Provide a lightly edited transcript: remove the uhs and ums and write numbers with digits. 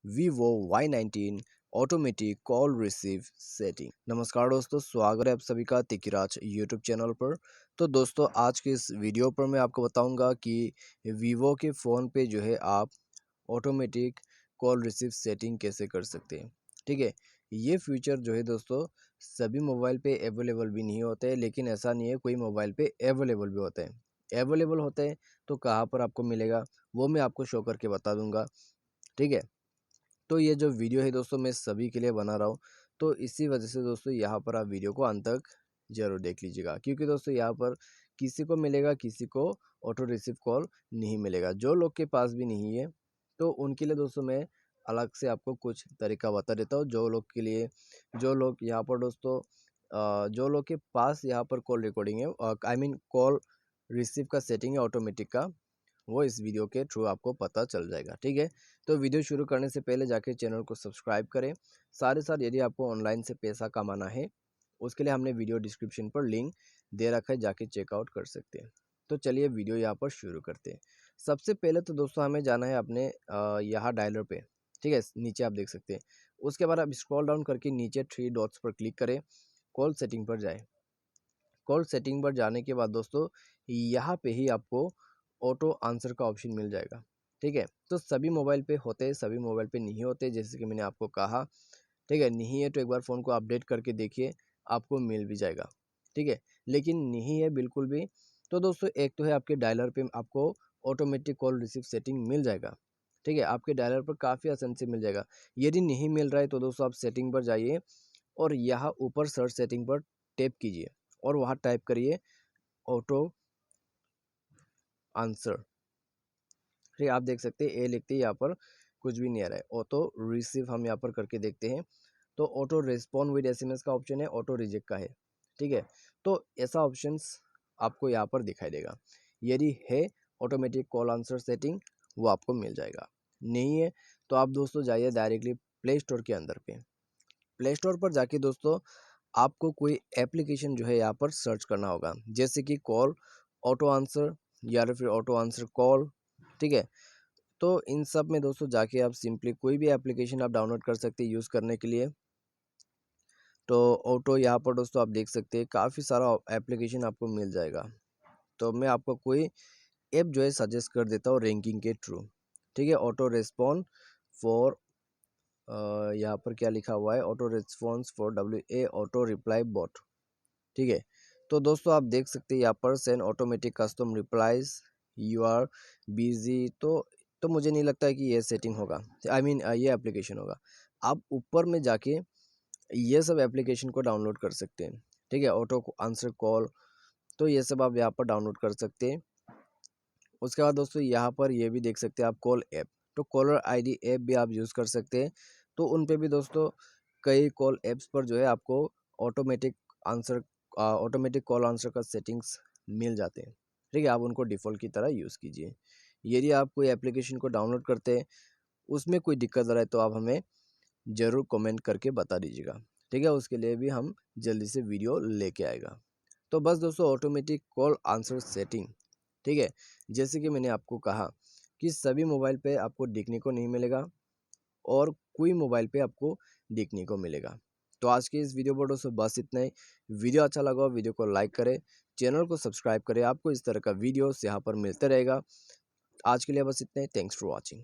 Vivo Y19 automatic call receive setting. नमस्कार दोस्तों, स्वागत है आप सभी का तिकिराज यूट्यूब चैनल पर। तो दोस्तों, आज के इस वीडियो पर मैं आपको बताऊंगा कि वीवो के फ़ोन पे जो है आप ऑटोमेटिक कॉल रिसीव सेटिंग कैसे कर सकते हैं। ठीक है, ये फीचर जो है दोस्तों सभी मोबाइल पे अवेलेबल भी नहीं होते हैं, लेकिन ऐसा नहीं है कोई मोबाइल पे अवेलेबल भी होते हैं। अवेलेबल होते हैं तो कहाँ पर आपको मिलेगा वो मैं आपको शो करके बता दूंगा। ठीक है, तो ये जो वीडियो है दोस्तों मैं सभी के लिए बना रहा हूँ, तो इसी वजह से दोस्तों यहाँ पर आप वीडियो को अंत तक ज़रूर देख लीजिएगा, क्योंकि दोस्तों यहाँ पर किसी को मिलेगा, किसी को ऑटो रिसीव कॉल नहीं मिलेगा। जो लोग के पास भी नहीं है तो उनके लिए दोस्तों मैं अलग से आपको कुछ तरीका बता देता हूँ। जो लोग के लिए, जो लोग यहाँ पर दोस्तों जो लोग के पास यहाँ पर कॉल रिकॉर्डिंग है, आई मीन कॉल रिसीव का सेटिंग है ऑटोमेटिक का, वो इस वीडियो के थ्रू आपको पता चल जाएगा। ठीक है, तो वीडियो शुरू करने से पहले जाके चैनल को सब्सक्राइब करें। साथ ही साथ यदि आपको ऑनलाइन से पैसा कमाना है, उसके लिए हमने वीडियो डिस्क्रिप्शन पर लिंक दे रखा है, जाके चेकआउट कर सकते हैं। तो चलिए वीडियो यहाँ पर शुरू करते हैं। सबसे पहले तो दोस्तों हमें जाना है अपने यहाँ डायलर पे। ठीक है, नीचे आप देख सकते हैं। उसके बाद आप स्क्रॉल डाउन करके नीचे थ्री डॉट्स पर क्लिक करें, कॉल सेटिंग पर जाए। कॉल सेटिंग पर जाने के बाद दोस्तों यहाँ पे ही आपको ऑटो आंसर का ऑप्शन मिल जाएगा। ठीक है, तो सभी मोबाइल पे होते हैं, सभी मोबाइल पे नहीं होते, जैसे कि मैंने आपको कहा। ठीक है, नहीं है तो एक बार फ़ोन को अपडेट करके देखिए, आपको मिल भी जाएगा। ठीक है, लेकिन नहीं है बिल्कुल भी, तो दोस्तों एक तो है आपके डायलर पे आपको ऑटोमेटिक कॉल रिसीव सेटिंग मिल जाएगा। ठीक है, आपके डायलर पर काफ़ी आसानी से मिल जाएगा। यदि नहीं मिल रहा है तो दोस्तों आप सेटिंग पर जाइए और यहाँ ऊपर सर्च सेटिंग पर टैप कीजिए और वहाँ टाइप करिए ऑटो आंसर। ठीक है, आप देख सकते हैं ए लिखते ही यहाँ पर कुछ भी नहीं आ रहा है। ऑटो रिसीव हम यहाँ पर करके देखते हैं, तो ऑटो रिस्पॉन्ड विद एसएमएस का ऑप्शन है, ऑटो रिजेक्ट का है। ठीक है, तो ऐसा ऑप्शंस आपको यहाँ पर दिखाई देगा। यदि है ऑटोमेटिक कॉल आंसर सेटिंग, वो आपको मिल जाएगा। नहीं है तो आप दोस्तों जाइए डायरेक्टली प्ले स्टोर के अंदर पे। प्ले स्टोर पर जाके दोस्तों आपको कोई एप्लीकेशन जो है यहाँ पर सर्च करना होगा, जैसे कि कॉल ऑटो आंसर या फिर ऑटो आंसर कॉल। ठीक है, तो इन सब में दोस्तों जाके आप सिंपली कोई भी एप्लीकेशन आप डाउनलोड कर सकते हैं यूज़ करने के लिए। तो ऑटो यहाँ पर दोस्तों आप देख सकते हैं काफ़ी सारा एप्लीकेशन आपको मिल जाएगा। तो मैं आपको कोई ऐप जो है सजेस्ट कर देता हूँ रैंकिंग के थ्रू। ठीक है, ऑटो रिस्पॉन्ड फॉर यहाँ पर क्या लिखा हुआ है, auto response for WA auto reply bot. ठीक है, तो दोस्तों आप देख सकते हैं यहाँ पर send automatic custom replies, you are busy. तो मुझे नहीं लगता है कि ये सेटिंग होगा, आई मीन ये एप्लीकेशन होगा। आप ऊपर में जाके ये सब एप्लीकेशन को डाउनलोड कर सकते हैं। ठीक है, ऑटो आंसर कॉल, तो ये सब आप यहाँ पर डाउनलोड कर सकते हैं। उसके बाद दोस्तों यहाँ पर ये भी देख सकते हैं आप कॉल ऐप, तो कॉलर आईडी ऐप भी आप यूज़ कर सकते हैं। तो उन पे भी दोस्तों कई कॉल ऐप्स पर जो है आपको automatic answer automatic call answer का सेटिंग्स मिल जाते हैं। ठीक है, आप उनको डिफ़ॉल्ट की तरह यूज़ कीजिए। यदि आप कोई एप्लीकेशन को डाउनलोड करते हैं, उसमें कोई दिक्कत आ रहा है तो आप हमें ज़रूर कमेंट करके बता दीजिएगा। ठीक है, उसके लिए भी हम जल्दी से वीडियो लेके आएगा। तो बस दोस्तों ऑटोमेटिक कॉल आंसर सेटिंग, ठीक है, जैसे कि मैंने आपको कहा कि सभी मोबाइल पे आपको देखने को नहीं मिलेगा और कोई मोबाइल पे आपको देखने को मिलेगा। तो आज के इस वीडियो पर दोस्तों बस इतना ही। वीडियो अच्छा लगा हो वीडियो को लाइक करें, चैनल को सब्सक्राइब करें, आपको इस तरह का वीडियोस यहाँ पर मिलते रहेगा। आज के लिए बस इतना ही। Thanks for watching.